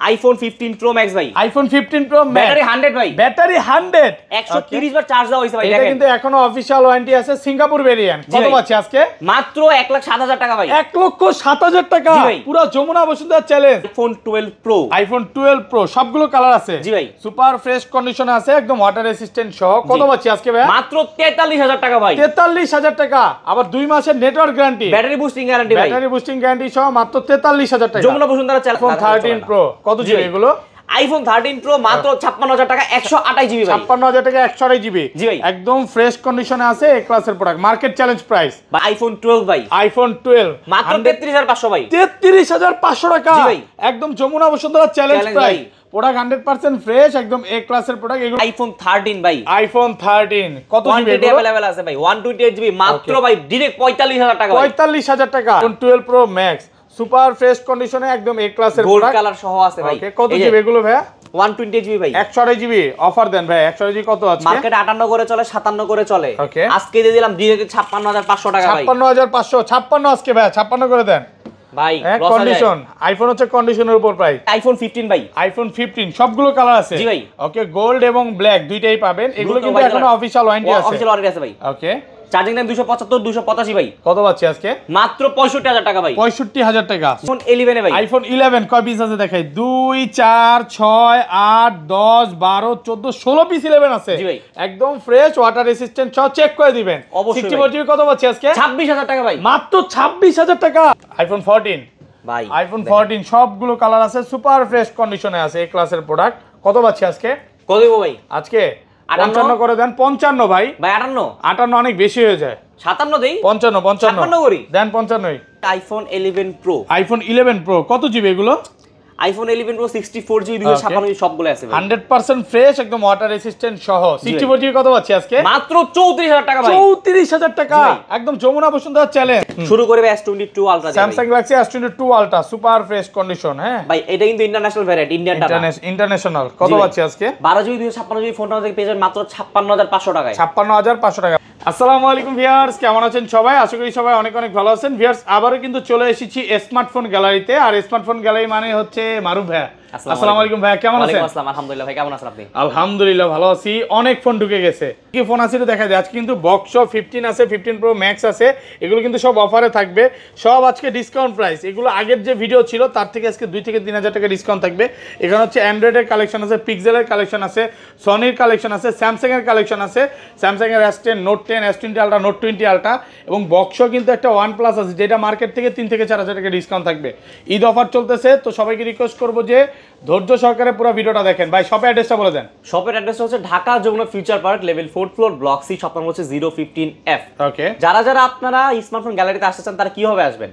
IPhone 15 pro max ভাই, iPhone 15 pro max, battery 100 ভাই, battery 100, 130 বার charge দেওয়া হইছে ভাই। এটা দেখেন কিন্তু এখনো অফিশিয়াল ওয়ারেন্টি আছে, সিঙ্গাপুর ভেরিয়েন্ট। কত পাচ্ছি আজকে? মাত্র 1,07,000 টাকা ভাই, 1,07,000 টাকা, পুরো Jamuna Bashundhara challenge. IPhone 12 pro, iPhone 12 pro সবগুলো কালার আছে জি ভাই, সুপার ফ্রেশ কন্ডিশনে আছে, একদম ওয়াটার রেসিস্ট্যান্ট সহ। কত পাচ্ছি আজকে ভাই? মাত্র 43,000 টাকা ভাই, 43,000 টাকা, আবার 2 মাসের network guarantee, battery boosting guarantee ভাই, ব্যাটারি বুস্টিং গ্যারান্টি সহ মাত্র 43,000 টাকা। Jamuna Bashundhara challenge. IPhone 13 pro কত জিবি এগুলো? আইফোন 13 প্রো মাত্র 56,000 টাকা, 128 জিবি ভাই, 56,000 টাকা 128 জিবি, জি ভাই, একদম ফ্রেশ কন্ডিশনে আছে, এ ক্লাসের product, market challenge price. IPhone 12 ভাই, আইফোন 12 মাত্র 33,500 ভাই, 33,500 টাকা, জি ভাই, একদম Jamuna Bashundhara challenge price. Product 100% fresh, একদম এ ক্লাসের প্রোডাক্ট এগুলো। আইফোন 13 ভাই, আইফোন 13 কত জিবি এগুলো? अवेलेबल আছে ভাই, 128 জিবি মাত্র ভাই, ডাইরেক্ট 45,000 টাকা, 45,000 টাকা। IPhone 12 pro max super fresh কন্ডিশনে, একদম এ ক্লাসের গোল্ড প্রোডাক্ট, কালার সহ আছে ভাই। ওকে কত জিবি এগুলো ভাই? 128 জিবি ভাই, 128 জিবি অফার দেন ভাই। 128 জিবি কত আছে? মার্কেট 58 করে চলে, 57 করে চলে, ওকে আজকে দিয়ে দিলাম ডিরেক্ট 56,500 টাকা ভাই, 56,500, 56 আজকে ভাই, 56 করে দেন ভাই। কন্ডিশন আইফোন হচ্ছে কন্ডিশনের উপর প্রাইস। আইফোন 15 ভাই, আইফোন 15 সবগুলো কালার আছে, জি ভাই, ওকে গোল্ড এবং ব্ল্যাক দুইটাই পাবেন। এগুলো কিন্তু এখনো অফিশিয়াল ওয়ারেন্টি আছে, অফিশিয়াল ওয়ারেন্টি আছে ভাই। ওকে চার্জিং টাইম 275 285 ভাই। কত পাচ্ছি আজকে? মাত্র 65,000 টাকা ভাই, 65,000 টাকা। আইফোন 11 ভাই, আইফোন 11 কয় পিস আছে দেখাই? 2 4 6 8 10 12 14 16 পিস 11 আছে, জি ভাই, একদম ফ্রেশ ওয়াটার রেসিস্ট্যান্ট সব চেক করে দিবেন। 64 জিবি কত পাচ্ছি আজকে? 26,000 টাকা ভাই, মাত্র 26,000 টাকা। আইফোন 14 ভাই, আইফোন 14 সবগুলো কালার আছে, সুপার ফ্রেশ কন্ডিশনে আছে, এই ক্লাসের প্রোডাক্ট। কত পাচ্ছি আজকে? কত দেব ভাই আজকে? 55 করে দেন। 55 ভাই, ভাই 58 58 অনেক বেশি হয়ে যায়, 57 দেই, 55 56 করি দেন। 55 আইফোন 11 প্রো, আইফোন 11 প্রো কত জিবি এগুলো? আইফোন 11 প্রো 64 জিবি 256 জিবি সবগুলো আছে ভাই, 100% ফ্রেশ, একদম ওয়াটার রেসিস্ট্যান্ট সহ। 64 জিবি কত পাচ্ছি আজকে? মাত্র 34,000 টাকা ভাই, 34,000 টাকা, একদম যমুনা বসুন্ধরা চ্যালেঞ্জ। শুরু করে S22 ultra, Samsung Galaxy S22 ultra super fresh condition. হ্যাঁ ভাই, এটা কিন্তু ইন্টারন্যাশনাল ভ্যারিয়েন্ট, ইন্ডিয়ান টাকা, ইন্টারন্যাশনাল। কত পাচ্ছি আজকে? 12 জিবি 256 জিবি ফোনটা থেকে পেয়ে যাবেন মাত্র 56,500 টাকায়, 56,500 টাকা। আসসালামু আলাইকুম ভিউয়ার্স, কেমন আছেন সবাই? আশা করি সবাই অনেক অনেক ভালো আছেন। ভিউয়ার্স আবারও কিন্তু চলে এসেছি স্মার্টফোন গ্যালারিতে, আর স্মার্টফোন গ্যালারি মানে হচ্ছে মারুফ ভাইয়া। আসসালামু আলাইকুম ভাইয়া, কেমন আছেন? ওয়ালাইকুম আসসালাম, আলহামদুলিল্লাহ ভাই, কেমন আছেন আপনি? আলহামদুলিল্লাহ ভালো আছি। অনেক ফোন ঢুকে গেছে, কি ফোন আছে তো দেখা যায়। আজকে কিন্তু বক্সো 15 আছে, 15 প্রো ম্যাক্স আছে, এগুলো কিন্তু সব অফারে থাকবে, সব আজকে ডিসকাউন্ট প্রাইস। এগুলো আগের যে ভিডিও ছিল তার থেকে আজকে 2 থেকে 3,000 টাকা ডিসকাউন্ট থাকবে। এখানে হচ্ছে অ্যান্ড্রয়েডের কালেকশন আছে, পিক্সেলের কালেকশন আছে, সনির কালেকশন আছে, স্যামসাং এর কালেকশন আছে, স্যামসাং এর S10, note 10, S20 ultra, note 20 ultra, এবং বক্সো কিন্তু একটা OnePlus আছে যেটা মার্কেট থেকে 3 থেকে 4,000 টাকা ডিসকাউন্ট থাকবে। ঈদ অফার চলতেছে, তো সবাইকে রিকোয়েস্ট করবো যে ধৈর্য সহকারে পুরো ভিডিওটা দেখেন। ভাই শপের অ্যাড্রেসটা বলে দেন। শপের অ্যাড্রেসটা হচ্ছে Dhaka Jamuna future park, level 4th floor, block C, shop number হচ্ছে 015F। ওকে, যারা আপনারা স্মার্টফোন গ্যালারিতে আসতে চান তারা কিভাবে আসবেন?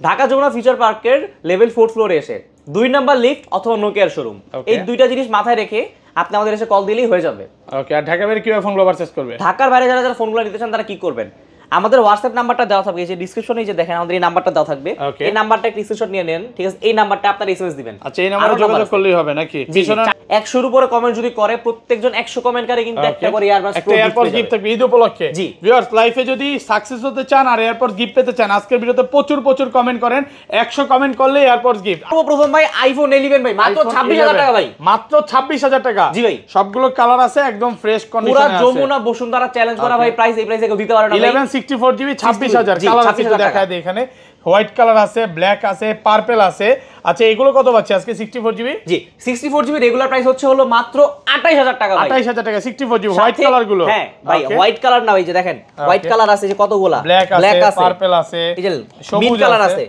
ঢাকা যমুনা ফিউচার পার্কের লেভেল 4th ফ্লোরে এসে 2 নাম্বার লিফট অথবা নোকিয়ার শোরুম, এই দুইটা জিনিস মাথায় রেখে আপনি আমাদের এসে কল দিলেই হয়ে যাবে। ওকে, আর ঢাকা বাইরে কিভাবে ফোনগুলো পারচেজ করবে? ঢাকার বাইরে যারা ফোনগুলো নিতে চান তারা কি করবেন? আমাদের হোয়াটসঅ্যাপ নাম্বারটা দেওয়া থাকবে, এই যে ডিসক্রিপশনে যে দেখেন আমাদের এই নাম্বারটা দেওয়া থাকবে, এই নাম্বারটা একটা স্ক্রিনশট নিয়ে নেন, ঠিক আছে? এই নাম্বারটা আপনারা এসএমএস দিবেন। আচ্ছা, এই নম্বরে যোগাযোগ করলেই হবে নাকি? পিছনে 100 এর উপরে কমেন্ট যদি করে, প্রত্যেকজন 100 কমেন্টকারী কিন্তু একটা করে এয়ারপডস গিফট থাকবে ঈদ উপলক্ষে। জি ভিউয়ার্স, লাইফে যদি সাকসেস হতে চান আর এয়ারপডস গিফট পেতে চান, আজকের ভিডিওতে প্রচুর কমেন্ট করেন, 100 কমেন্ট করলে এয়ারপডস গিফট। প্রথম ভাই আইফোন 11 ভাই মাত্র 26,000 টাকা ভাই, মাত্র 26,000 টাকা। জি ভাই, সবগুলো কালার আছে, একদম ফ্রেশ কন্ডিশনে আছে। পুরো যমুনা বসুন্ধরা চ্যালেঞ্জ করা ভাই, প্রাইস এই প্রাইসে কেউ দিতে পারে না। 11 64 জিবি 26,000 কালার আছে, দেখায় দেই। এখানে হোয়াইট কালার আছে, ব্ল্যাক আছে, পার্পল আছে। আচ্ছা, এগুলো কত পাচ্ছে আজকে? 64 জিবি। জি, 64 জিবি রেগুলার প্রাইস হচ্ছে হলো মাত্র 28,000 টাকা ভাই, 28,000 টাকা 64 জিবি হোয়াইট কালার গুলো। হ্যাঁ ভাই, হোয়াইট কালার না ভাই, যে দেখেন হোয়াইট কালার আছে যে কতগুলা, ব্ল্যাক আছে, পার্পল আছে, এই যে সবুজ কালার আছে,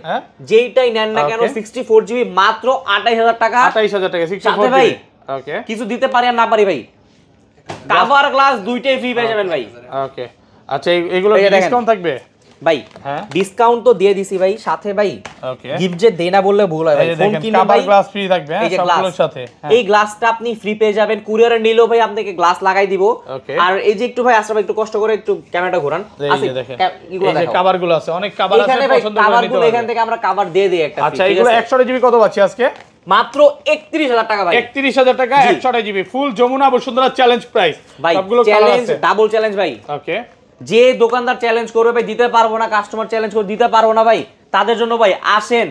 যেইটাই নেন না কেন 64 জিবি মাত্র 28,000 টাকা। 28,000 টাকা 64 ভাই। ওকে, কিছু দিতে পারি আর না পারি ভাই, কভার গ্লাস দুইটাই ফ্রি পেয়ে যাবেন ভাই। ওকে, আচ্ছা, এগুলো ডিসকাউন্ট থাকবে ভাই? ডিসকাউন্ট তো দিয়ে দিছি ভাই, সাথে ভাই ওকে গিফট যে দেনা বললে ভুল হয় ভাই, ফোন কিনলে ভাই গ্লাস ফ্রি থাকবে সবগুলোর সাথে। এই গ্লাসটা আপনি ফ্রি পেয়ে যাবেন, কুরিয়ারে নিলেও ভাই আপনাকে গ্লাস লাগাই দিব। আর এই যে একটু ভাই আশরাফ একটু কষ্ট করে একটু ক্যামেরাটা ঘোরান, এই দেখেন এই যে কভারগুলো আছে, অনেক কভার আছে, পছন্দ করে নিতে পারবেন। এখান থেকে আমরা কভার দিয়ে দেই একটা। আচ্ছা, এগুলো 100 জিবি কত পাচ্ছি আজকে? মাত্র 31,000 টাকা ভাই, 31,000 টাকা 100 GB full Jamuna Bashundhara challenge price. সবগুলো চ্যালেঞ্জ, ডাবল চ্যালেঞ্জ ভাই। ওকে, যে দোকানদার চ্যালেঞ্জ করবে ভাই দিতে পারবো না, কাস্টমার চ্যালেঞ্জ করে দিতে পারবো না ভাই, তাদের জন্য ভাই আসেন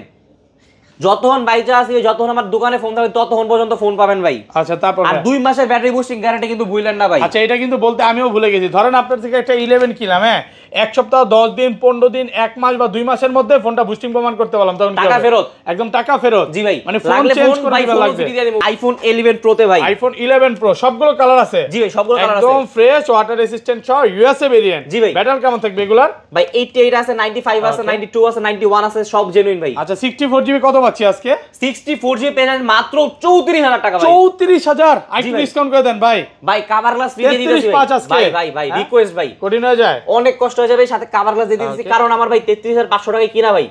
যতক্ষণ বাইচা আছে যতক্ষণ আমার দোকানে ফোন থাকবে ততক্ষণ পর্যন্ত ফোন পাবেন ভাই। আচ্ছা তারপর আর 2 মাসের ব্যাটারি বুস্টিং গ্যারান্টি কিন্তু ভুললেন না ভাই। আচ্ছা এটা কিন্তু বলতে আমিও ভুলে গেছি, ধরেন আপনার থেকে একটা 11 কিনলাম, হ্যাঁ 1 সপ্তাহ 10 দিন 15 দিন 1 মাস বা 2 মাসের মধ্যে ফোনটা বুস্টিং প্রমাণ করতে পারলাম, তখন টাকা ফেরত, একদম টাকা ফেরত। জি ভাই, মানে ফোন চেঞ্জ করে দিবেন লাগবে। আইফোন 11 প্রো তে ভাই, আইফোন 11 প্রো সবগুলো কালার আছে, জি ভাই সবগুলো কালার আছে, একদম ফ্রেশ ওয়াটার রেজিস্ট্যান্ট সহ ইউএসএ ভেরিয়েন্ট। জি ভাই, ব্যাটারি কেমন থাকবে এগুলার? ভাই 88 আছে, 95 আছে, 92 আছে, 91 আছে, সব জেনুইন ভাই। আচ্ছা 64GB কত পাচ্ছি আজকে? 64GB পেলেন মাত্র 34000 টাকা ভাই। 34000 আইটি ডিসকাউন্ট করে দেন ভাই। ভাই কভার গ্লাস ফ্রি দিয়ে দিতেছি ভাই। ভাই রিকোয়েস্ট ভাই, কঠিন হয়ে যায়, অনেক কষ্ট হয়ে যাবে, সাথে কভার গ্লাস দিয়ে দিতেছি, কারণ আমার ভাই 33500 টাকায় কিনা ভাই,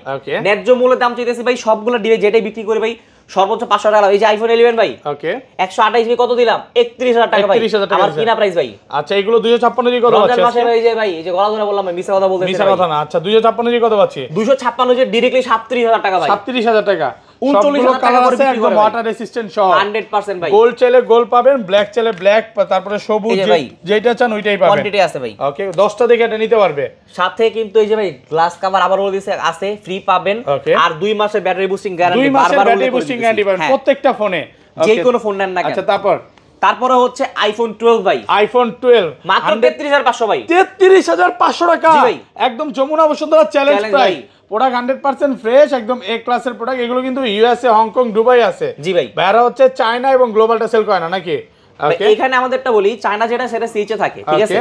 ন্যায্য মূল্যে দাম চাইতেছি ভাই। সবগুলো ডিভাইস যেটাই বিক্রি করে ভাই সর্বোচ্চ 500 টাকা। এই যে আইফোন 11 ভাই, ওকে 128GB কত দিলাম? 31000 টাকা ভাই, আমার কিনা প্রাইস ভাই। আচ্ছা এগুলো 256GB কত পাচ্ছি মাসে ভাই? যে ভাই এই যে গলা ধরে বললাম, মিছা কথা বলতেছি, মিছা কথা না। আচ্ছা 256GB কত পাচ্ছি? 256 যে ডাইরেক্টলি 37000 টাকা ভাই। 37000 টাকা, 39000 টাকা করে বিক্রি একদম ওয়াটার রেজিস্ট্যান্ট সহ 100% ভাই। গোল্ড চাইলে গোল্ড পাবেন, ব্ল্যাক চাইলে ব্ল্যাক, তারপরে সবুজ যেটা চান ওইটাই পাবেন, কোয়ান্টিটি আছে ভাই। ওকে 10টা দেখে এটা নিতে পারবে। সাথে কিন্তু এই যে ভাই গ্লাস কভার আবার বলে দিয়েছে আছে, ফ্রি পাবেন, আর 2 মাসের ব্যাটারি বুস্টিং গ্যারান্টি, 2 মাসের ব্যাটারি বুস্টিং গ্যারান্টি পাবেন প্রত্যেকটা ফোনে, যে কোনো ফোন নেন না কেন। আচ্ছা তারপরে হচ্ছে আইফোন 12 ভাই, আইফোন 12 মাত্র 33500 ভাই। 33500 টাকা, একদম Jamuna Bashundhara challenge price. Product 100% fresh, একদম এ ক্লাসের প্রোডাক্ট। এগুলো কিন্তু ইউএসএ, হংকং, দুবাই আছে। জি ভাই, বাইরে হচ্ছে চায়না এবং গ্লোবালটা সেল করে না নাকি? এখানে আমাদেরটা বলি, চায়না যেটা সেটা সিএইচে থাকে, ঠিক আছে।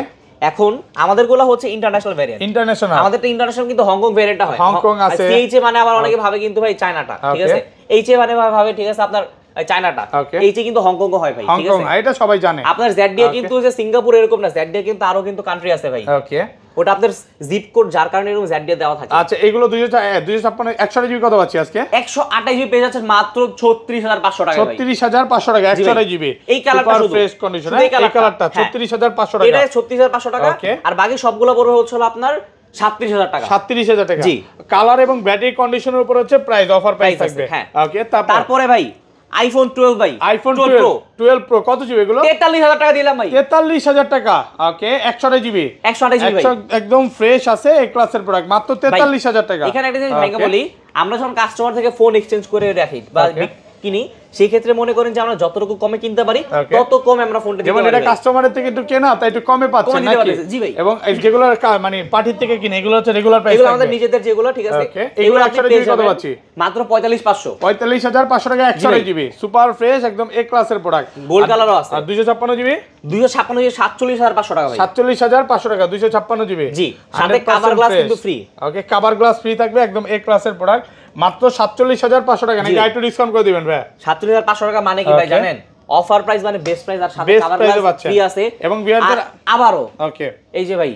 এখন আমাদের গুলো হচ্ছে ইন্টারন্যাশনাল ভেরিয়েন্ট, ইন্টারন্যাশনাল। আমাদেরটা ইন্টারন্যাশনাল কিন্তু হংকং ভেরিয়েন্টটা হয়, হংকং আছে। সিএইচে মানে আবার অনেকে ভাবে কিন্তু ভাই চায়নাটা, ঠিক আছে। এইচে মানে ভাবে ঠিক আছে আপনার চায়নাটা, এইচে কিন্তু হংকং হয় ভাই, ঠিক আছে। এটা সবাই জানে। আপনার জেডডিএ কিন্তু যে সিঙ্গাপুর এরকম না, জেডডিএ কিন্তু আরো কিন্তু কান্ট্রি আছে ভাই, ওকে। ওটা আপনার জিপ কোড যার কারণে এরকম জেডডিএ দেওয়া থাকে। আচ্ছা এগুলো 256 128GB কত পাচ্ছি আজকে? 128GB পেয়ে যাচ্ছে মাত্র 36500 টাকা ভাই। 36500 টাকা 128GB। এই কালারটা শুধু ফ্রেশ কন্ডিশন, এই কালারটা 36500 টাকা, এটা 36500 টাকা। আর বাকি সবগুলো পড়বে হচ্ছে আপনার 37000 টাকা। 37000 টাকা। জি, কালার এবং ব্যাটারি কন্ডিশনের উপর হচ্ছে প্রাইস, অফার প্রাইস থাকবে। ওকে তারপরে ভাই আইফোন 12 ভাই, আইফোন 12 প্রো কত জিবি এগুলো? 43000 টাকা দিলাম ভাই। 43000 টাকা, ওকে 128GB। 128GB ভাই, একদম ফ্রেশ আছে, এ ক্লাসের প্রোডাক্ট, মাত্র 43000 টাকা। এখানে একটা জিনিস ভাইকে বলি, আমরা যখন কাস্টমার থেকে ফোন এক্সচেঞ্জ করে রাখি বা কিনি, সেই ক্ষেত্রে মনে করেন যে আমরা যতটুকু কমে কিনতে পারি তত কমে আমরা ফোনটা দিতে পারি। যেমন এটা কাস্টমারের থেকে একটু কেনা তাই একটু কমে পাচ্ছেন নাকি? জি ভাই। এবং যেগুলো মানে পার্টির থেকে কিনে এগুলো হচ্ছে রেগুলার প্রাইস, এগুলো আমাদের নিজেদের যেগুলো, ঠিক আছে। এগুলো 128GB কত পাচ্ছি? মাত্র 45500। 45500 টাকা 128GB, সুপার ফ্রেশ, একদম এ ক্লাসের প্রোডাক্ট। গোল্ড কালারও আছে। আর 256GB? 256GB 47500 টাকা ভাই। 47500 টাকা 256GB। জি, সাথে কভার গ্লাস কিন্তু ফ্রি। ওকে কভার গ্লাস ফ্রি থাকবে, একদম এ ক্লাসের প্রোডাক্ট, মাত্র 47500 টাকা। নাকি একটু ডিসকাউন্ট করে দিবেন ভাই? 47500 টাকা মানে কি ভাই জানেন? অফার প্রাইস মানে বেস্ট প্রাইস, আর সাথে কভার গ্লাস ফ্রি আছে। এবং ভিউয়ারদের আবারো ওকে এই যে ভাই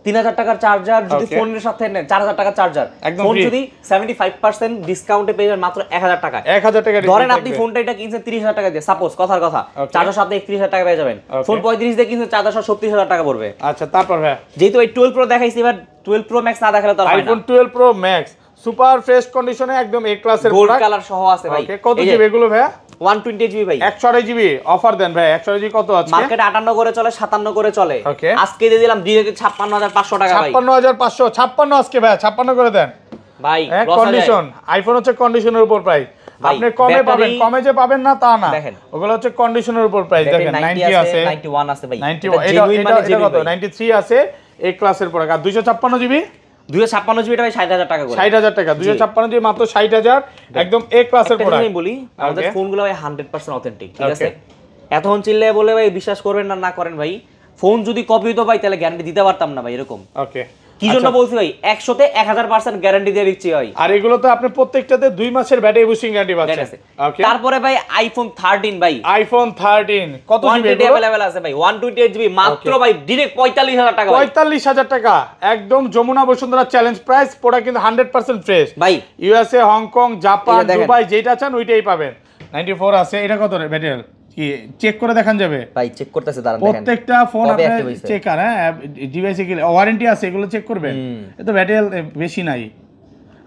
3000 টাকার চার্জার যদি ফোনের সাথে নেন, 4000 টাকার চার্জার, ফোন যদি 75% ডিসকাউন্টে পেয়ে যান মাত্র 1000 টাকা। 1000 টাকা ধরেন আপনি ফোনটা এটা কিনছেন 30000 টাকা দিয়ে, সাপোজ কথার কথা, চার্জার সাথে 31000 টাকা পেয়ে যাবেন। ফোন 35 দিয়ে কিনছেন, চার্জার 37000 টাকা পড়বে। আচ্ছা তারপর ভাই যেহেতু এই 12 প্রো দেখাইছি, এবার 12 প্রো ম্যাক্স না দেখালে তো হয় না। IPhone 12 pro max super fresh কন্ডিশনে, একদম এ ক্লাসের গোল্ড কালার সহ আছে ভাই। ওকে কত জিবি এগুলো ভাই? 128GB ভাই। 128GB অফার দেন ভাই। 128GB কত আছে? মার্কেটে 58 করে চলে, 57 করে চলে, আজকে দিয়ে দিলাম ডিরেক্ট 56500 টাকা ভাই। 56500, 56 আজকে ভাই, 56 করে দেন ভাই। কন্ডিশন আইফোন হচ্ছে কন্ডিশনের উপর প্রাইস, আপনি কমে পাবেন, কমে যে পাবেন না তা না, ওগুলো হচ্ছে কন্ডিশনের উপর প্রাইস। দেখেন 90 আছে, 91 আছে ভাই, 91 এটা কত? 93 আছে এ ক্লাসের প্রোডাক্ট। আর 256GB? 256GB ভাই 60000 টাকা করে। 60000 টাকা 256GB মাত্র 60000, একদম এ ক্লাসের প্রোডাক্ট। আমি বলি আমাদের ফোনগুলো ভাই 100% অথেন্টিক, ঠিক আছে। এতক্ষণ চিল্লে বলে ভাই বিশ্বাস করবেন না করেন ভাই, ফোন যদি কপি হতো ভাই তাহলে গ্যারান্টি দিতে পারতাম না ভাই এরকম। ওকে কি জন্য বলছি ভাই, 100 তে 1000% গ্যারান্টি দিয়ে দিচ্ছি ভাই। আর এগুলো তো আপনি প্রত্যেকটাতে 2 মাসের ব্যাটারি বুস্টিং গ্যারান্টি পাচ্ছেন। ওকে তারপরে ভাই আইফোন 13 ভাই, আইফোন 13 কত জিবি এগুলো? अवेलेबल আছে ভাই 128GB মাত্র ভাই ডাইরেক্ট 45000 টাকা ভাই। 45000 টাকা, একদম Jamuna Bashundhara challenge price. Product কিন্তু 100% ফ্রেশ ভাই। ইউএসএ, হংকং, জাপান, দুবাই যেটা চান ওইটাই পাবেন। 94 আছে, এটা কত রে ব্যাটারি? কি চেক করে দেখান যাবে ভাই? চেক করতেছে, দাঁড়ান দেখেন প্রত্যেকটা ফোন আপনি চেকার, হ্যাঁ ডিভাইসে কি ওয়ারেন্টি আছে এগুলো চেক করবেন। এটা ব্যাটারি বেশি নাই,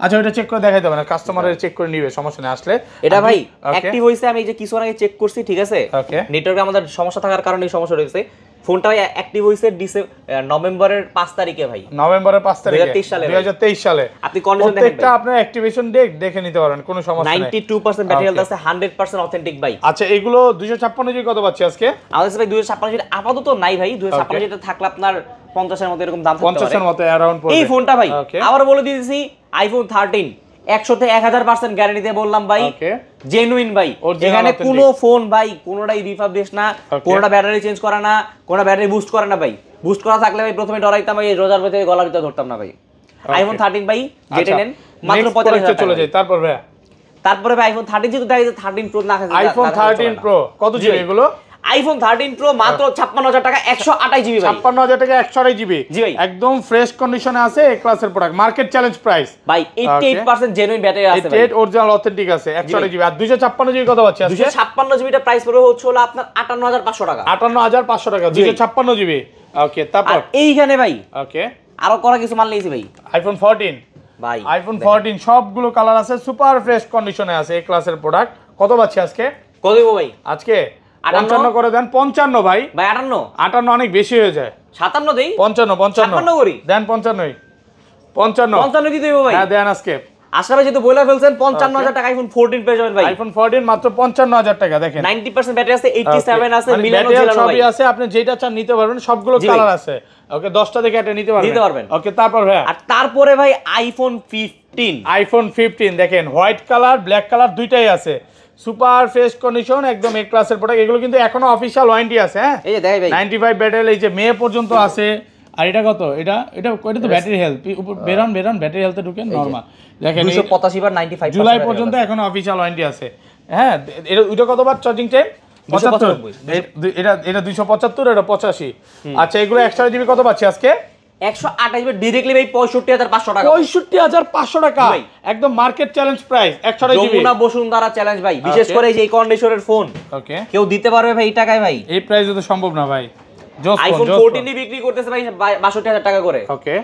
আচ্ছা ওটা চেক করে দেখাই দেবে না, কাস্টমারের চেক করে নিবে, সমস্যা নেই আসলে। এটা ভাই অ্যাক্টিভ হইছে, আমি এই যে কিছু আগে চেক করছি, ঠিক আছে, ওকে নেটওয়ার্কে আমাদের সমস্যা থাকার কারণে এই সমস্যা রয়েছে। ফোনটা ভাই অ্যাক্টিভ হইছে নভেম্বরের 5 তারিখে ভাই, নভেম্বরের 5 তারিখে 2023 সালে। আপনি কন্ডিশন দেখেন, প্রত্যেকটা আপনার অ্যাক্টিভেশন ডেট দেখে নিতে পারেন, কোনো সমস্যা নেই। 92% ব্যাটারি হেলথ আছে, 100% অথেন্টিক ভাই। আচ্ছা এগুলো 256 জিবি কত পাচ্ছি আজকে? আমাদের কাছে ভাই 256 জিবি আপাতত নাই ভাই, 256 জিবি থাকলে আপনার 50 এর মতো এরকম দাম থাকতে পারে, 50 এর মতো अराउंड পড়বে এই ফোনটা ভাই। আবার বলে দিয়েছি আইফোন 13 100 তে 1000% গ্যারান্টি দিয়ে বললাম ভাই, জেনুইন ভাই। এখানে কোনো ফোন ভাই কোনোটাই রিফাবলিশ না, কোনোটা ব্যাটারি চেঞ্জ করা না, কোনোটা ব্যাটারি বুস্ট করা না ভাই। বুস্ট করা থাকলে ভাই প্রথমে ডরাইতাম, ভাই রোজার ভিতরে গলার ভিতরে ধরতাম না ভাই। আইফোন 13 ভাই যেটা নেন মাত্র 45,000 চলে যায়। তারপর ভাই ভাই আইফোন 13 যেহেতু দেখা যায় 13 প্রো না, আইফোন 13 প্রো কত জিবি এগুলো? আইফোন 13 প্রো মাত্র 56000 টাকা, 128 জিবি ভাই। 56000 টাকা 128 জিবি জি ভাই, একদম ফ্রেশ কন্ডিশনে আছে, এ ক্লাসের প্রোডাক্ট, মার্কেট চ্যালেঞ্জ প্রাইস ভাই। 88% জেনুইন ব্যাটারি আছে ভাই, 88 অরিজিনাল অথেন্টিক আছে, 128 জিবি। আর 256 জিবি কত পাচ্ছি আজকে? 256 জিবিটা প্রাইস পড়বে হচ্ছে হলো আপনার 58500 টাকা, 58500 টাকা 256 জিবি। ওকে তারপর এইখানে ভাই ওকে আরো করা কিছু মাল নিয়েছি ভাই। আইফোন 14 ভাই, আইফোন 14 সবগুলো কালার আছে, সুপার ফ্রেশ কন্ডিশনে আছে, এই ক্লাসের প্রোডাক্ট। কত পাচ্ছি আজকে? কত দেবো ভাই আজকে? 55 করে দেন। 55 ভাই, ভাই 58 58 অনেক বেশি হয়ে যায়। 57 দেই, 55 করি দেন। 55 55 দিতে দেবো ভাই। হ্যাঁ দেন আজকে। আশরাফ ভাই যেহেতু বলে ফেলছেন 55000 টাকা আইফোন 14 পেয়ে যাবেন ভাই। আইফোন 14 মাত্র 55000 টাকা। দেখেন 90% ব্যাটারি আছে, 87 আছে, মিলানো ব্যাটারি জিলানো সবই ভাই আছে, আপনি যেটা চান নিতে পারবেন, সবগুলো কালার আছে। ওকে 10টা থেকে এটা নিতে পারবেন। ওকে তারপর ভাই, আর তারপরে ভাই আইফোন 15 আইফোন 15 দেখেন হোয়াইট কালার ব্ল্যাক কালার দুইটাই আছে, সুপার ফ্রেশ কন্ডিশন, একদম এ ক্লাসের প্রোডাক্ট। এগুলো কিন্তু এখনো অফিশিয়াল ওয়ারেন্টি আছে। হ্যাঁ এই যে দেখাই ভাই 95 ব্যাটারি, এই যে মে পর্যন্ত আছে। আর এটা কত? এটা তো ব্যাটারি হেলথ বেরন ব্যাটারি হেলথে ঢুকেন নরমাল। দেখেন 285 বার 95 জুলাই পর্যন্ত এখনো অফিশিয়াল ওয়ারেন্টি আছে। হ্যাঁ এটা ওইটা কতবার চার্জিং টাইম? 75। এটা 275, এটা 85। আচ্ছা এগুলো এক্সট্রা জিবি কত পাচ্ছি আজকে? 128 বার ডাইরেক্টলি ভাই 65500 টাকা, 65500 টাকা একদম market challenge price. 128 GB Jamuna Bashundhara challenge ভাই, বিশেষ করে এই কন্ডিশনের ফোন ওকে কেউ দিতে পারবে ভাই এই টাকায় ভাই? এই প্রাইসে তো সম্ভব না ভাই। আইফোন 14 বিক্রি করতেছে ভাই 62000 টাকা করে। ওকে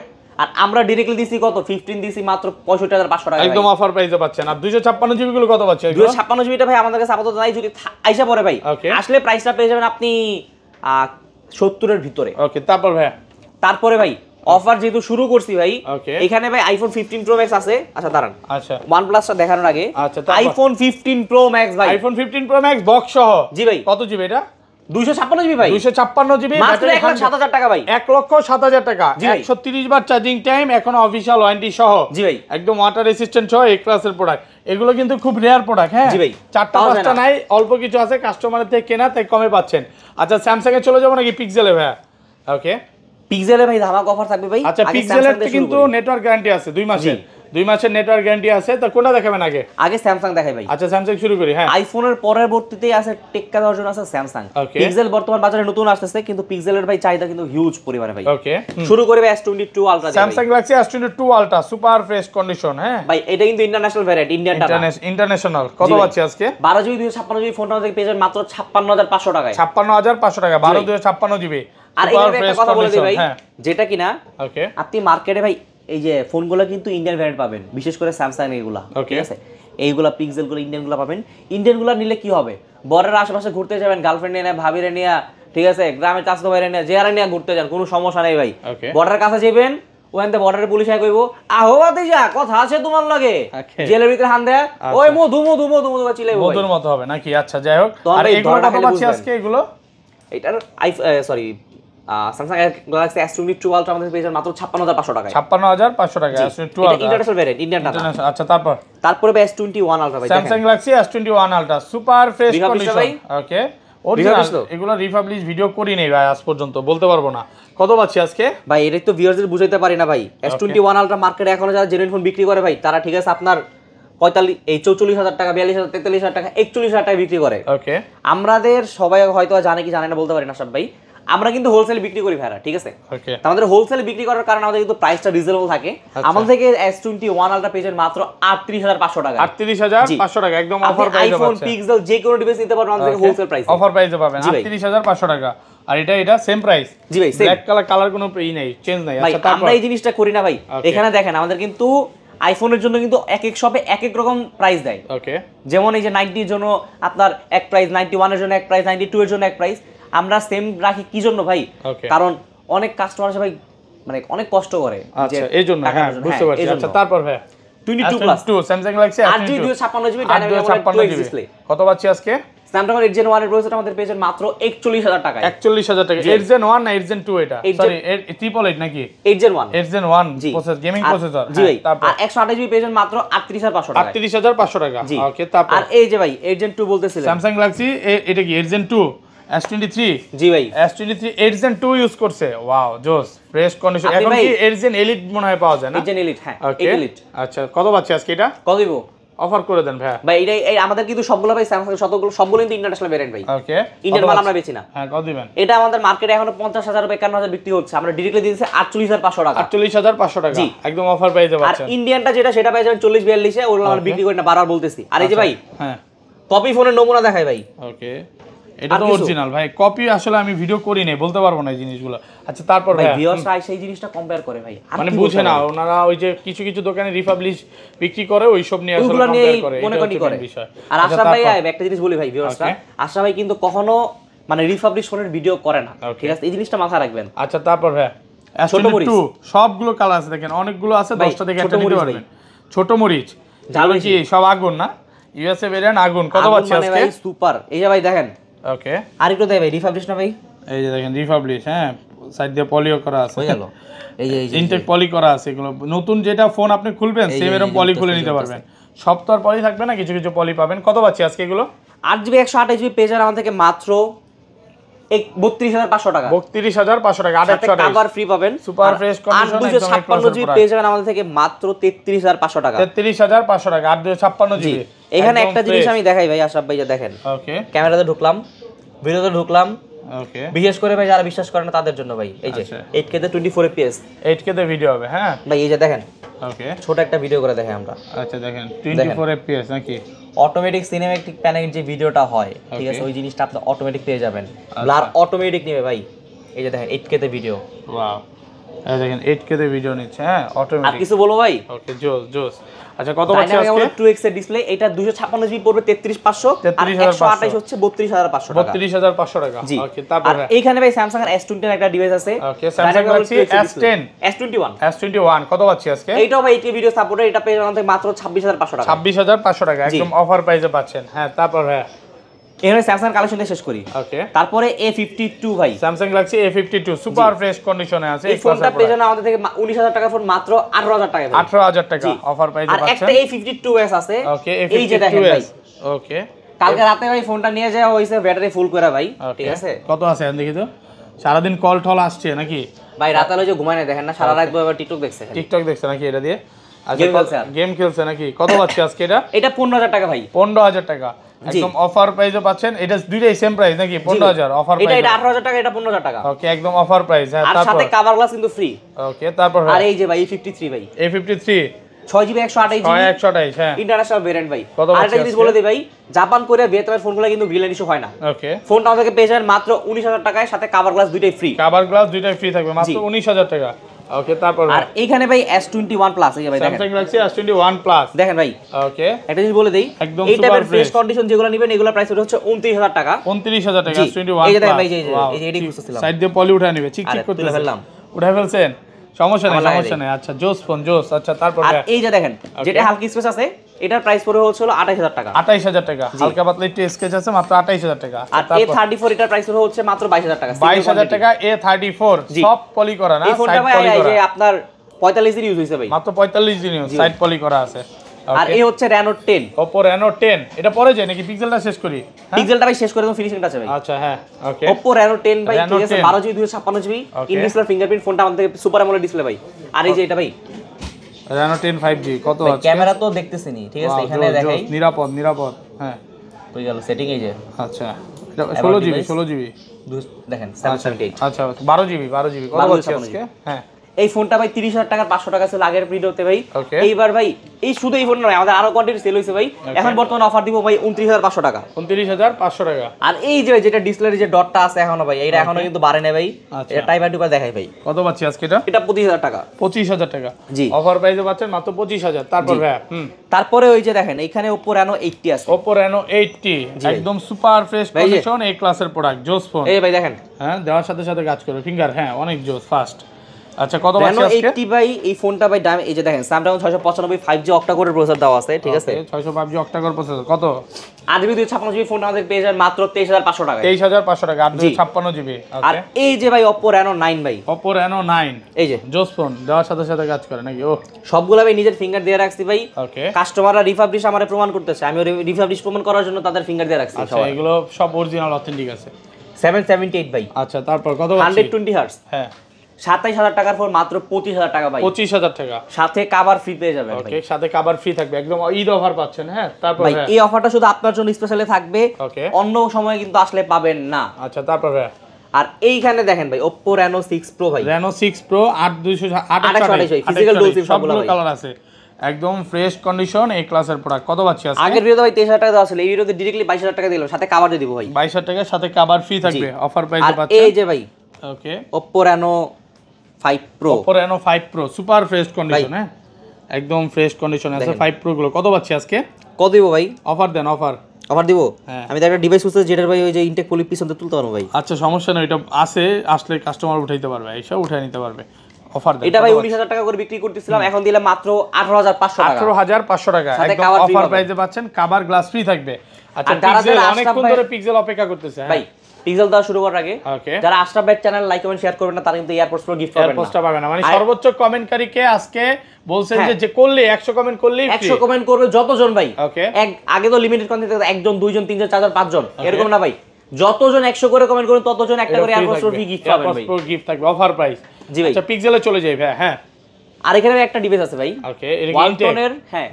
আর আমরা ডাইরেক্টলি দিছি কত? 15 দিছি মাত্র 65500 টাকা, একদম অফার প্রাইসে পাচ্ছেন। আর 256 জিবি গুলো কত পাচ্ছেন? 256 জিবিটা ভাই আমাদের কাছে আপাতত নাই, যদি আইসা পড়ে ভাই আসলে প্রাইসটা পেয়ে যাবেন আপনি 70 এর ভিতরে। ওকে তারপর ভাই, তারপরে ভাই অফার যেহেতু শুরু করছি ভাই, এখানে ভাই আইফোন 15 প্রো ম্যাক্স আছে। আচ্ছা দাঁড়ান, আচ্ছা OnePlus-টা দেখানোর আগে আচ্ছা আইফোন 15 প্রো ম্যাক্স ভাই, আইফোন 15 প্রো ম্যাক্স বক্স সহ। জি ভাই কত জিবি এটা? 256 জিবি ভাই, 256 জিবি মাত্র 1,07,000 টাকা ভাই, 1,07,000 টাকা, 130 বার চার্জিং টাইম, এখন অফিশিয়াল ওয়ারেন্টি সহ। জি ভাই একদম ওয়াটার রেসিস্ট্যান্ট সহ এই ক্লাসের প্রোডাক্ট। এগুলো কিন্তু খুব রেয়ার প্রোডাক্ট। হ্যাঁ জি ভাই, 4টা 5টা নাই, অল্প কিছু আছে, কাস্টমারের থেকে কেনা তাই কমে পাচ্ছেন। আচ্ছা স্যামসাং এ চলে যাবো নাকি পিক্সেলে ভাই? ওকে পিক্সেলে ভাই ধামাকা অফার থাকবে ভাই। আচ্ছা পিক্সেলের কিন্তু নেটওয়ার্ক গ্যারান্টি আছে 2 মাসের, 2 মাসের নেটওয়ার্ক গ্যারান্টি আছে। তো কোনটা দেখাবেন আগে? আগে স্যামসাং দেখাই ভাই। আচ্ছা স্যামসাং শুরু করি। হ্যাঁ আইফোনের পরবর্তীতেই আছে টেক্কা ভার্সন আছে স্যামসাং। পিক্সেল বর্তমান বাজারে নতুন আসতেছে, কিন্তু পিক্সেলের ভাই চাহিদা কিন্তু হিউজ পরিমাণে ভাই। ওকে শুরু করে S22 ultra, Samsung Galaxy S22 ultra super fresh condition. হ্যাঁ ভাই এটা কিন্তু ইন্টারন্যাশনাল ভ্যারিয়েন্ট, ইন্ডিয়ান টাকা ইন্টারন্যাশনাল। কত পাচ্ছি আজকে? 12 জিবি 256 জিবি ফোনটা আমাদের পেয়ে যাবেন মাত্র 56500 টাকায়। 56500 টাকা 12 256 জিবি। আর এখানে একটা কথা বলে দিই ভাই, যেটা কিনা ওকে আপনি মার্কেটে ভাই এই যে ফোনগুলো কিন্তু ইন্ডিয়ান ভ্যারিয়েন্ট পাবেন, বিশেষ করে স্যামসাং এগুলা, ঠিক আছে? এইগুলা পিক্সেলগুলো ইন্ডিয়ানগুলো পাবেন। ইন্ডিয়ানগুলো নিলে কি হবে? বরের আশেপাশে ঘুরতে যাবেন, গার্লফ্রেন্ড নিয়ে ভাবিরে নিয়ে, ঠিক আছে, গ্রামে চাষতো বাইরে নিয়ে, জেয়ারে নিয়ে ঘুরতে যান, কোনো সমস্যা নেই ভাই। বর্ডারের কাছে যাবেন, ওখানে বর্ডারের পুলিশ আই কইবো আহো বাতে যা কথা আছে তোমার লাগে, জেলের ভিতরে হান দেয়া ওই মধু মধু মধু মধু চিলাইবো, মধুর মতো হবে নাকি? আচ্ছা যাই হোক, আর এগুলো কত পাচ্ছি আজকে? এগুলো এটার sorry Samsung Galaxy S22 ultra আমাদের পেয়ে যাবেন মাত্র 56500 টাকায়। 56500 টাকা S22 ultra international variant, Indian টাকা। আচ্ছা তারপরে S21 আলট্রা ভাই, Samsung Galaxy S21 ultra super fresh condition. ওকে অরিজিনাল, এগুলো রিপাবলিশ ভিডিও করি নাই ভাই আজ পর্যন্ত, বলতে পারবো না। কত পাচ্ছি আজকে ভাই? এটাই তো ভিউয়ারদের বুঝাইতে পারি না ভাই। S21 আলট্রা মার্কেটে এখনো যারা জেনুইন ফোন বিক্রি করে ভাই, তারা ঠিক আছে আপনার 44000 টাকা, 42000, 43000 টাকা, 41000 টাকা বিক্রি করে। ওকে আমাদের সবাই হয়তো জানে কি জানে না বলতে পারি না সব ভাই, আমরা কিন্তু হোলসেল বিক্রি করি ভাইরা, ঠিক আছে? ওকে আমাদের হোলসেল বিক্রি করার কারণে আমাদের কিন্তু প্রাইসটা রিজনেবল থাকে। আমাদের থেকে S21 আলট্রা পেজের মাত্র 38500 টাকা, 38500 টাকা একদম অফার প্রাইসে পাচ্ছেন। আইফোন পিক্সেল যে কোনো ডিভাইস নিতে পারবেন আমাদের থেকে হোলসেল প্রাইসে, অফার প্রাইসে পাবেন 38500 টাকা। আর এটা সেম প্রাইস? জি ভাই সেম। ব্ল্যাক কালার কোনো নেই, চেঞ্জ নাই। আচ্ছা আমরা এই জিনিসটা করি না ভাই। এখানে দেখেন আমাদের কিন্তু আইফোনের জন্য কিন্তু এক এক শপে এক এক রকম প্রাইস দেয়। ওকে, যেমন এই যে 90 এর জন্য আপনার এক প্রাইস, 91 এর জন্য এক প্রাইস, 92 এর জন্য এক প্রাইস। আমরা সেম রাখি কি জন্য ভাই? কারণ অনেক কাস্টমার আছে ভাই, মানে অনেক কষ্ট করে। আচ্ছা, এই জন্য হ্যাঁ, বুঝতে পারছি। আচ্ছা, তারপর ভাই 22 plus Samsung Galaxy S22 256 dynamic display. কত পাচ্ছি আজকে? স্ন্যাপড্রাগন 8 Gen 1 এর প্রসেসর আমাদের পেয়েছেন মাত্র 41000 টাকায়। 41000 টাকা। 8 Gen 1 না 8 Gen 2 এটা? সরি, 888 নাকি? 8 Gen 1। 8 Gen 1 processor, gaming processor. জি ভাই। আর 128 জিবি পেয়েছেন মাত্র 38500 টাকা। 38500 টাকা। ওকে, তারপর আর এই যে ভাই 8 Gen 2 বলতেছিলেন, স্যামসাং গ্যালাক্সি এটা কি 8 Gen 2 S23? জি ভাই, S23 8 Gen 2 ইউজ করছে। ওয়াও, জোস, ফ্রেশ কন্ডিশন। এখন কি 8 Gen Elite মনে হয় পাওয়া যায় না? 8 Gen Elite, হ্যাঁ 8 Elite। আচ্ছা, কত পাচ্ছি আজকে এটা? কত দিব? অফার করে দেন ভাই। ভাই এই আমাদের কিন্তু সবগুলো ভাই স্যামসাং সবগুলো কিন্তু ইন্টারন্যাশনাল ভেরিয়েন্ট ভাই। ওকে, ইন্ডিয়ান মাল আমরা বেচি না। হ্যাঁ, কত দিবেন? এটা আমাদের মার্কেটে এখন 50000 51000 বিক্রি হচ্ছে, আমরা ডাইরেক্টলি দিয়েছি 48500 টাকা। 48500 টাকা, একদম অফার প্রাইসে পাচ্ছেন। আর ইন্ডিয়ানটা সেটা পেয়ে যাবেন 40 42 এ, ওগুলো আমরা বিক্রি করি না, বারবার বলতেছি। আর এই যে ভাই, হ্যাঁ, কপি ফোনের নমুনা দেখাই ভাই। ওকে, এটা তো অরিজিনাল ভাই, কপি আসলে আমি ভিডিও করি নাই, বলতে পারবো না এই জিনিসগুলো। আচ্ছা, তারপর ভাই ভিউয়ার্সরা সেই জিনিসটা কম্পেয়ার করে ভাই, মানে বুঝে না ওনারা, ওই যে কিছু কিছু দোকানে রিপাবলিশ বিক্রি করে, ওই সব নিয়ে আসলে কম্পেয়ার করে, মনে করে বিষয়। আর আশরাফ ভাই একটা জিনিস বলি ভাই ভিউয়ার্সরা, আশরাফ ভাই কিন্তু কখনো মানে রিপাবলিশ ফোনের ভিডিও করে না, ঠিক আছে? এই জিনিসটা মাথায় রাখবেন। আচ্ছা, তারপর ভাই S22 সবগুলো কালার আছে, দেখেন অনেকগুলো আছে, 10টা থেকে একটা নিতে পারবেন। ছোট মরিচ জানো কি সব আগুন না? ইউএসএ ভেরিয়েন্ট আগুন। কত পাচ্ছি আজকে? ভাই সুপার। এই যে ভাই দেখেন, ওকে, আর একটু দেই ভাই, রিপাবলিশ না ভাই, এই যে দেখেন রিপাবলিশ, হ্যাঁ, সাইড দিয়ে পলিও করা আছে, হয়ে গেল। এই যে ইনটেক পলি করা আছে। এগুলো নতুন যেটা ফোন আপনি খুলবেন সেম এরকম পলি খুলে নিতে পারবেন। সব তো আর পলি থাকবে না, কিছু কিছু পলি পাবেন। কত পাচ্ছি আজকে এগুলো? 8GB 128GB পেয়ে যাবেন আমাদের থেকে মাত্র 32500 টাকা। 32500 টাকা, 828 কভার ফ্রি পাবেন, সুপার ফ্রেশ কন্ডিশন। 256GB পেয়ে যাবেন আমাদের থেকে মাত্র 33500 টাকা। 33500 টাকা, 856GB। এখানে একটা জিনিস আমি দেখাই ভাই, আশরাফ ভাই, দেখেন। ওকে, ক্যামেরাতে ঢুকলাম, ভিডিওতে ঢুকলাম। ওকে, বিশেষ করে ভাই যারা বিশ্বাস করে না তাদের জন্য ভাই, এই যে 8K তে 24 fps, 8K তে ভিডিও হবে। হ্যাঁ ভাই, এই যে দেখেন, ওকে, ছোট একটা ভিডিও করে দেখাই আমরা। আচ্ছা, দেখেন 24 fps নাকি? অটোমেটিক সিনেম্যাটিক প্যানেল যে ভিডিওটা হয়, ঠিক আছে, ওই জিনিসটা আপনি অটোমেটিক পেয়ে যাবেন। ব্লার অটোমেটিক নেবে ভাই, এই যে দেখেন 8K তে ভিডিও। ওয়াও, এই দেখেন 8K তে ভিডিও নিচ্ছে, হ্যাঁ, অটোমেটিক। আর কিছু বলো ভাই? ওকে, জোস জোস। আচ্ছা, কত পাচ্ছি আজকে? 2x এর ডিসপ্লে, এটা 256GB পড়বে 33500, আর 128 হচ্ছে 32500 টাকা। 32500 টাকা। ওকে, তারপর এইখানে ভাই স্যামসাং এর S20 এর একটা ডিভাইস আছে। ওকে, স্যামসাং গ্যালাক্সি S10 S21 কত পাচ্ছি আজকে? এইটাও ভাই 8K ভিডিও সাপোর্টেড, এটা পেয়ে যাবেন মাত্র 26500 টাকা। 26500 টাকা, একদম অফার প্রাইসে পাচ্ছেন। হ্যাঁ, তারপর ভাই এখানে স্যামসাং কালেকশনটা শেষ করি। ওকে, তারপরে A52 ভাই, Samsung Galaxy A52 super fresh কন্ডিশনে আছে। এই ফোনটা পেয়ে যাবেন আমাদের থেকে 19000 টাকার ফোন মাত্র 18000 টাকায় ভাই। 18000 টাকা অফার প্রাইসে পাচ্ছেন। আর একটা A52s আছে। ওকে, এই যে দেখেন ভাই, ওকে, কালকে রাতে ভাই ফোনটা নিয়ে যাওয়া হইছে, ব্যাটারি ফুল করে ভাই, ঠিক আছে? কত আছে দেখি তো, সারাদিন কল টল আসছে নাকি ভাই? রাতে হলো যে ঘুমায় না, দেখেন না, সারা রাত বসে টিকটক দেখছে, টিকটক দেখছে নাকি এটা দিয়ে? আচ্ছা, গেম খেলছে নাকি? কত পাচ্ছি আজকে এটা? এটা 15000 টাকা ভাই। 15000 টাকা, একদম অফার প্রাইসে পাচ্ছেন। এটা দুইটাই সেম প্রাইস নাকি? 15000 অফার প্রাইস। এটা 18000 টাকা, এটা 15000 টাকা। ওকে, একদম অফার প্রাইস। হ্যাঁ, আর সাথে কভার গ্লাস কিন্তু ফ্রি। ওকে, তারপর আর এই যে ভাই A53 ভাই, A53 6GB 128GB 128, হ্যাঁ, ইন্টারন্যাশনাল ভেরিয়েন্ট ভাই। আর একটা জিনিস বলে দেই ভাই, জাপান কোরিয়া ভিয়েতনামের ফোনগুলো কিন্তু গ্রিন ইস্যু হয় না। ওকে, ফোনটা আমাদেরকে পেয়ে যাবেন মাত্র 19000 টাকায়, সাথে কভার গ্লাস দুইটাই ফ্রি। কভার গ্লাস দুইটাই ফ্রি থাকবে মাত্র 19000 টাকা। ওকে, তারপর আর এইখানে ভাই S21 প্লাস, এই যে ভাই দেখেন, স্যামসাং গ্যালাক্সি S21 প্লাস দেখেন ভাই। ওকে, একটা জিনিস বলে দেই, একদম এই টাইপের ফ্রেশ কন্ডিশন যেগুলো নেবেন, এগুলো প্রাইস হচ্ছে 29000 টাকা। 29000 টাকা S21 এই যে দেখেন ভাই, প্লাস। এই যে এডি খুঁজছিলাম, সাইড দিয়ে পলি উঠায় নেবে, চিক চিক করতে ফেললাম, উঠায় ফেলছেন, সমস্যা নেই। আচ্ছা, জোস ফোন জোস। আচ্ছা, তারপর আর এই যে দেখেন, যেটা হালকা স্পেস আছে, এটার প্রাইস পড়ে হচ্ছে 28000 টাকা। 28000 টাকা, হালকা পাতলা একটু স্কেচ আছে, মাত্র 28000 টাকা। আর A34 এটার প্রাইস হচ্ছে মাত্র 22000 টাকা। 22000 টাকা A34, সব পলি করা না, এই ফোনটা ভাই এই যে আপনার 45 দিন ইউজ হইছে ভাই, মাত্র 45 দিন ইউজ, সাইড পলি করা আছে। আর এই হচ্ছে Reno 10, Oppo Reno 10। এটা পরে যায় নাকি? পিক্সেলটা শেষ করি, পিক্সেলটা ভাই শেষ করে দাও, ফিনিশিংটা আছে ভাই। আচ্ছা, হ্যাঁ, ওকে, Oppo Reno 10 ভাই, ঠিক আছে, 12GB 256GB in display fingerprint, ফোনটা আমাদের সুপার অ্যামোলেড ডিসপ্লে ভাই। আর এই যে এটা ভাই Reno 10 5G কত আছে? ক্যামেরা তো দেখতেছিনি, ঠিক আছে, এখানে দেখাই, নিরাপদ, হ্যাঁ, হয়ে গেল সেটিং। এই যে আচ্ছা, এটা 16GB দেখেন 778, আচ্ছা, 12GB কত আছে আজকে? হ্যাঁ, এই ফোনটা ভাই 30,000 টাকার 500 টাকা ছিল আগের ভিডিওতে ভাই। Okay. এইবার ভাই এই শুধু এই ফোন নয়, আমাদের আরো কোয়ান্টিটি সেল হইছে ভাই। এখন বর্তমানে অফার দিব ভাই 29,500 টাকা। 29,500 টাকা। আর এই যে যেটা ডিসপ্লের যে ডটটা আছে এখনো ভাই, এটা এখনো কিন্তু বাড়ে না ভাই। এটা টাইপ আইটু দেখাই ভাই। কত পাচ্ছি আজকে এটা? এটা 25,000 টাকা। 25,000 টাকা। জি। অফার প্রাইসে পাচ্ছেন মাত্র 25,000। তারপর ভাই তারপরে ওই যে দেখেন এখানে Oppo Reno 80 আছে। Oppo Reno 80 একদম সুপার ফ্রেশ কন্ডিশন, এই ক্লাসের প্রোডাক্ট, জোস ফোন। এই ভাই দেখেন, হ্যাঁ দেওয়ার সাথে সাথে কাজ করবে ফিঙ্গার, হ্যাঁ অনেক জোস, ফাস্ট। আচ্ছা কত পাচ্ছি Reno আজকে? 80 ভাই এই ফোনটা ভাই দাম এই যে দেখেন Snapdragon 695 5G অক্টা কোরের প্রসেসর দেওয়া আছে, ঠিক আছে? 605G octa core processor. কত? 8GB 256GB ফোনটা আমাদের পেয়ে যাবেন মাত্র 23,500 টাকায়। 23,500 টাকা, 856GB। আর এই যে ভাই Oppo Reno 9 ভাই, Oppo Reno 9 এই যে জোস ফোন, দেওয়ার সাথে সাথে কাজ করে নাকি? ও সবগুলো ভাই নিজের ফিঙ্গার দিয়ে রাখছি ভাই। ওকে। কাস্টমাররা রিফাবলিশ আমারে প্রমাণ করতেছে, আমি রিফাবলিশ প্রমাণ করার জন্য তাদের ফিঙ্গার দিয়ে রাখছি। আচ্ছা এগুলো সব অরিজিনাল অথেন্টিক আছে। 778 ভাই। আচ্ছা তারপর কত পাচ্ছি? 120 হার্টজ। হ্যাঁ 27,000 টাকার ফোন মাত্র 25,000 টাকা ভাই। 25,000 টাকা। সাথে কভার ফ্রি পেয়ে যাবেন ভাই। ওকে, সাথে কভার ফ্রি থাকবে, একদম ঈদ অফার পাচ্ছেন। হ্যাঁ তারপর ভাই এই অফারটা শুধু আপনার জন্য স্পেশালি থাকবে, ওকে, অন্য সময় কিন্তু আসলে পাবেন না। আচ্ছা তারপর আর এইখানে দেখেন ভাই Oppo Reno 6 Pro ভাই, Reno 6 Pro 8228 physical dual SIM সবগুলো কালার আছে, একদম ফ্রেশ কন্ডিশন, এই ক্লাসের প্রোডাক্ট। কত পাচ্ছি আজকে? আগের ভিডিওতে ভাই 23,000 টাকা দেওয়া ছিল, এই ভিডিওতে ডাইরেক্টলি 22,000 টাকা দিল, সাথে কভার দিয়ে দিব ভাই। 22,000 টাকার সাথে কভার ফ্রি থাকবে, অফার প্রাইসে আর পাচ্ছেন। এই যে ভাই ওকে Oppo Reno 5 Pro, Oppo Reno 5 Pro super fresh condition, হ্যাঁ একদম ফ্রেশ কন্ডিশন আছে 5 Pro গুলো। কত পাচ্ছি আজকে? কত দিব ভাই? অফার দেন, অফার দিব। হ্যাঁ। আমি তো একটা ডিভাইস খুঁজতেছি যেটার ভাই ওই যে ইনটেক পলি পিছনে তুলতে পারবো ভাই। আচ্ছা সমস্যা নেই, এটা আছে, আসলে কাস্টমার উঠাইতে পারবে, এইসব উঠাই নিতে পারবে। অফার দেন। এটা ভাই 19,000 টাকা করে বিক্রি করতেছিলাম, এখন দিলাম মাত্র 18,500 টাকা। 18,500 টাকা, সাথে একদম cover free অফার পাবেন। প্রাইসে পাচ্ছেন, কভার গ্লাস ফ্রি থাকবে। আচ্ছা আর যারা পিক্সেল, যারা অনেকক্ষণ আশরাফ ধরে পিক্সেল অপেক্ষা করতেছে। ভাই পিক্সেল দেওয়া শুরু করার আগে ওকে, যারা আশরাফ ভাই চ্যানেল লাইক কমেন্ট শেয়ার করবেন না তারা কিন্তু এয়ারপোর্টস প্রো গিফট পাবেন না। এয়ারপোস্টটা পাবে না, মানে সর্বোচ্চ কমেন্টকারীকে আজকে বলছেন যে করলে 100 কমেন্ট করলেই ফ্রি। 100 কমেন্ট করবে যতজন ভাই। ওকে, আগে তো লিমিটেড কন্টেন্ট থাকতো, একজন দুইজন তিনজন চারজন পাঁচজন, এরকম না ভাই, যতজন 100 করে কমেন্ট করবেন ততজন একটা করে এয়ারপোর্টস প্রো গিফট পাবেন ভাই। এয়ারপোস্ট প্রো গিফট থাকবে, অফার প্রাইস। জি ভাই। আচ্ছা পিক্সেলে চলে যাই ভাই। হ্যাঁ আর এখানে একটা ডিভাইস আছে ভাই, ওকে, এটা ওয়ালটনের, হ্যাঁ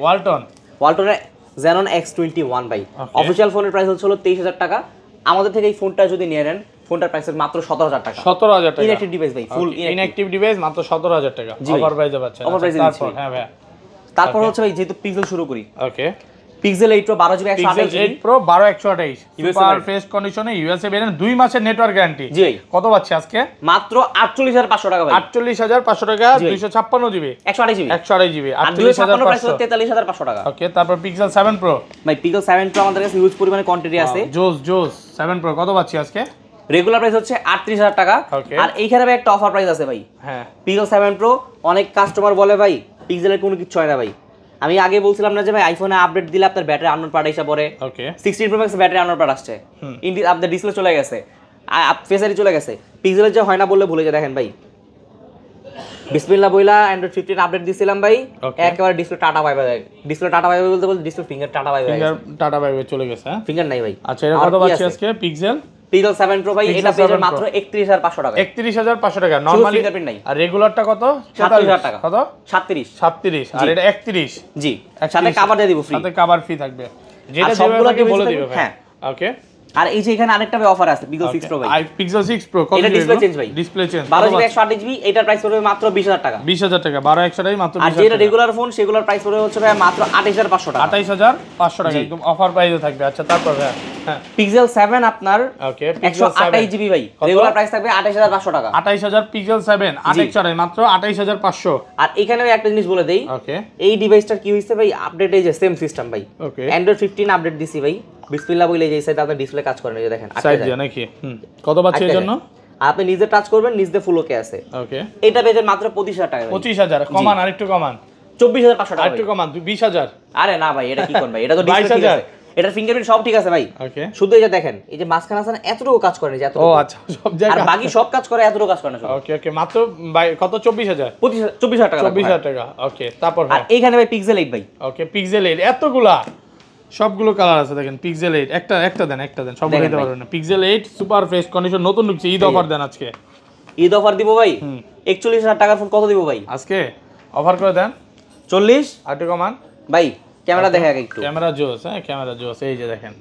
ওয়ালটনের Xenon X21 ভাই। অফিশিয়াল ফোনের প্রাইস হচ্ছে 23,000 টাকা। আমাদের থেকে এই ফোনটা যদি নিয়ে নেন, ফোনটার প্রাইস মাত্র 17,000 টাকা। 17,000 টাকা ইনঅ্যাক্টিভ ডিভাইস ভাই, ফুল ইনঅ্যাক্টিভ ডিভাইস মাত্র 17,000 টাকা, অফার প্রাইসে পাচ্ছেন। অফার প্রাইসে তারপর হ্যাঁ ভাই, তারপর হচ্ছে ভাই যেহেতু পিক্সেল শুরু করি, okay pixel 8 Pro 12GB 128GB 8 Pro 12/128 super fresh কন্ডিশনে, ইউএসএ ভেরিয়েন্ট, 2 মাসের নেটওয়ার্ক গ্যারান্টি। জি ভাই। কত পাচ্ছি আজকে? মাত্র 48,500 টাকা ভাই। 48,500 টাকা, 256GB 128GB 128GB আর 256 প্রাইস 48,500। 43,500 টাকা। ওকে, তারপর পিক্সেল 7 Pro ভাই পিক্সেল 7 Pro আমাদের কাছে হিউজ পরিমাণে কোয়ান্টিটি আছে। জোস 7 Pro কত পাচ্ছি আজকে? রেগুলার প্রাইস হচ্ছে 38,000 টাকা। আর এইখানে ভাই একটা অফার প্রাইস আছে ভাই। হ্যাঁ পিক্সেল 7 Pro অনেক কাস্টমার বলে ভাই পিক্সেলের কোনো কিছু হয় না ভাই। আমি আগে বলছিলাম না যে ভাই আইফোনে আপডেট দিলে আপনার ব্যাটারি আননোন পার্ট এসে পড়ে। ওকে 16 Pro Max battery unknown part আসছে, আপনার ডিসপ্লে চলে গেছে, ফেস আইডি চলে গেছে। পিক্সেলের যে হয় না বললে ভুলে যায়। দেখেন ভাই বিসমিল্লাহ বইলা Android 15 আপডেট দিছিলাম ভাই, একেবারে display tata bye bye. Display tata bye bye বলতে বলতে display finger tata bye bye, finger tata bye bye চলে গেছে। হ্যাঁ ফিঙ্গার নাই ভাই। আচ্ছা এটা কত পাচ্ছি আজকে? পিক্সেল 7 Pro ভাই, এটা পেয়ে যাবেন মাত্র 31,500 টাকা। 31,500 টাকা নরমালি। ফিঙ্গারপ্রিন্ট নাই। আর রেগুলারটা কত? 37,000 টাকা। কত? 37 আর এটা 31। জি, সাথে কভার দিয়ে দিব ফ্রি, সাথে কভার ফ্রি থাকবে, যেটা সবগুলো যেভাবে বলে দিবে। হ্যাঁ ওকে। আর এই যে এখানে আরেকটা অফার আছে পিক্সেল 6 Pro ভাই। পিক্সেল 6 Pro কত? এটা ডিসপ্লে চেঞ্জ ভাই, ডিসপ্লে চেঞ্জ 12GB 128GB, এটার প্রাইস পড়বে মাত্র 20,000 টাকা। 20,000 টাকা, 12/128 মাত্র 20,000 আর যেটা রেগুলার ফোন সেগুলোর প্রাইস পড়বে হচ্ছে ভাই মাত্র 28,500 টাকা। 28,500 টাকা, একদম অফার প্রাইসে থাকবে। আচ্ছা তারপর ভাই হ্যাঁ পিক্সেল 7 আপনার ওকে 128GB ভাই, রেগুলার প্রাইস থাকবে 28,500 টাকা। 28,000 পিক্সেল 7 8/128 মাত্র 28,500। আর এখানে একটা জিনিস বলে দেই, ওকে এই ডিভাইসটার কি হইছে ভাই, আপডেট এই যে সেম সিস্টেম ভাই। ওকে Android 15 আপডেট দিছি ভাই, বিসমিল্লাহ বলে এই সাইড আপনার ডিসপ্লে কাজ করে না, এই যে দেখেন সাইড দিয়ে নাকি? কত পাচ্ছি এর জন্য? আপনি নিজে টাচ করবেন, নিজে ফুল ওকে আছে। ওকে এটা পেয়ে যাবেন মাত্র 25,000 টাকা। 25,000 কমান, আরেকটু কমান, 24,500 টাকা। আরেকটু কমান 20,000। আরে না ভাই এটা কি কোন ভাই, এটা তো ডিসপ্লে ঠিক আছে, এটার ফিঙ্গারপ্রিন্ট সব ঠিক আছে ভাই। ওকে শুধু এই যে দেখেন এই যে মাঝখানে আছে না, এতটুকু কাজ করে না, যে এতটুকু। ও আচ্ছা সব আর জায়গায় বাকি সব কাজ করে, এতটুকু কাজ করে না। ওকে ওকে মাত্র কত? 24,000 24,000 টাকা। 24,000 টাকা। ওকে তারপর আর এইখানে ভাই পিক্সেল 8 ভাই। ওকে পিক্সেল 8 এতগুলা, সবগুলো কালার আছে দেখেন। পিক্সেল 8 একটা দেন সব দিতে পারবেন না। পিক্সেল 8 সুপার ফ্রেশ কন্ডিশন, নতুন ঢুকছে, ঈদ অফার দেন আজকে। ঈদ অফার দিব ভাই 41,000 টাকার ফোন কত দিব ভাই আজকে? অফার করে দেন 40। আর একটু কমান ভাই ক্যামেরা দেখে আগে একটু। ক্যামেরা জোস, হ্যাঁ ক্যামেরা জোস, এই যে দেখেন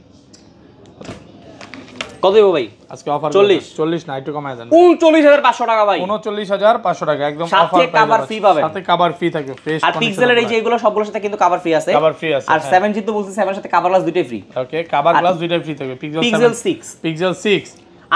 কত দেবো ভাই আজকে অফার 40 না একটু কমায় দেন 39500 টাকা ভাই 39500 টাকা একদম অফার সাথে কভার ফ্রি পাবেন সাথে কভার ফ্রি থাকবে ফ্রেশ আর পিক্সেলের এই যে এগুলো সবগুলোর সাথে কিন্তু কভার ফ্রি আছে আর 7G তো বলছি 7 এর সাথে কভার গ্লাস দুটোই ফ্রি ওকে কভার গ্লাস দুটোই ফ্রি থাকবে পিক্সেল 6 পিক্সেল 6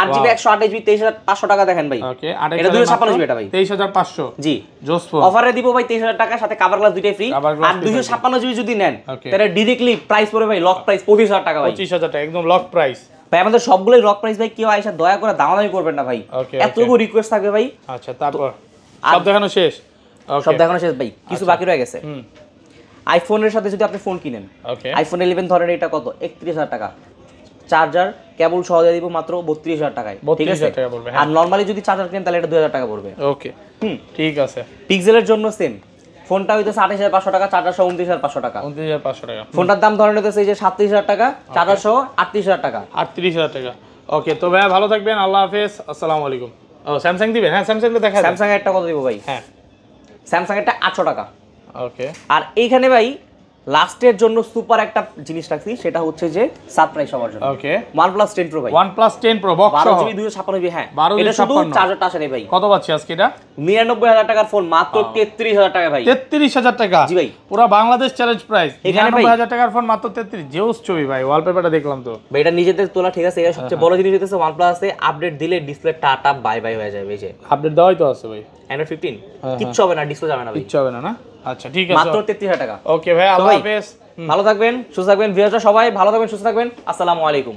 8GB 128GB 23500 টাকা দেখেন ভাই ওকে এটা 256GB এটা ভাই 23500 জি জোস ফোন অফারে দিব ভাই 23000 টাকা সাথে কভার গ্লাস দুটোই ফ্রি আর 256GB যদি নেন তাহলে ডাইরেক্টলি প্রাইস পড়বে ভাই লক প্রাইস 25000 টাকা ভাই 25000 টাকা একদম লক প্রাইস ভাই আমাদের সবগুলোই লক প্রাইস ভাই কেউ আইসা দয়া করে দামাদামি করবেন না ভাই এতটুকু রিকোয়েস্ট থাকবে ভাই আচ্ছা তারপর সব দেখানো শেষ সব দেখানো শেষ ভাই কিছু বাকি রয়ে গেছে আইফোনের সাথে যদি আপনি ফোন কিনেন আইফোন 11 ধরেন এটা কত 31000 টাকা চার্জার কেবল সহ দিয়ে দিব মাত্র 32000 টাকায় ঠিক আছে আর নরমালি যদি চার্জার কিনেন তাহলে এটা 2000 টাকা পড়বে ওকে ঠিক আছে পিক্সেলের জন্য সেম ফোনটা হইতেছে 28500 টাকা চার্জার সহ 29500 টাকা 29500 টাকা ফোনটার দাম ধরেন হইতেছে এই যে 37000 টাকা চার্জার সহ 38000 টাকা 38000 টাকা ওকে তো ভাই ভালো থাকবেন আল্লাহ হাফেজ আসসালামু আলাইকুম ও স্যামসাং দিবেন হ্যাঁ স্যামসাং তো দেখা স্যামসাং এর একটা কত দিব ভাই হ্যাঁ স্যামসাং এরটা 800 টাকা ওকে আর এইখানে ভাই লাস্টের জন্য সুপার একটা জিনিস রাখছি সেটা হচ্ছে যে সারপ্রাইজ সবার জন্য ওকে OnePlus 10 Pro ভাই OnePlus 10 Pro box 12GB 256GB হ্যাঁ এটা শুধু চার্জারটা আসে নাই ভাই কত পাচ্ছি আজকে এটা 99000 টাকার ফোন মাত্র 33000 টাকা ভাই 33000 টাকা জি ভাই পুরো বাংলাদেশ চ্যালেঞ্জ প্রাইস এখানে 99000 টাকার ফোন মাত্র 33 জেউস ছবি ভাই ওয়ালপেপারটা দেখলাম তো ভাই এটা নিজেদের তোলা ঠিক আছে এটা সবচেয়ে বড় জিনিস হচ্ছে OnePlus এ আপডেট দিলে ডিসপ্লে টাটা বাই বাই হয়ে যাবে এই যে আপডেট দেওয়াই তো আছে ভাই Android 15 কিচ্ছু হবে না ডিসপ্লে যাবে না ভাই কিচ্ছু হবে না আচ্ছা ঠিক আছে মাত্র 33000 টাকা ওকে ভাই আল্লাহ হাফেজ ভালো থাকবেন সুস্থ থাকবেন ভিউয়াররা সবাই ভালো থাকবেন সুস্থ থাকবেন আসসালামু আলাইকুম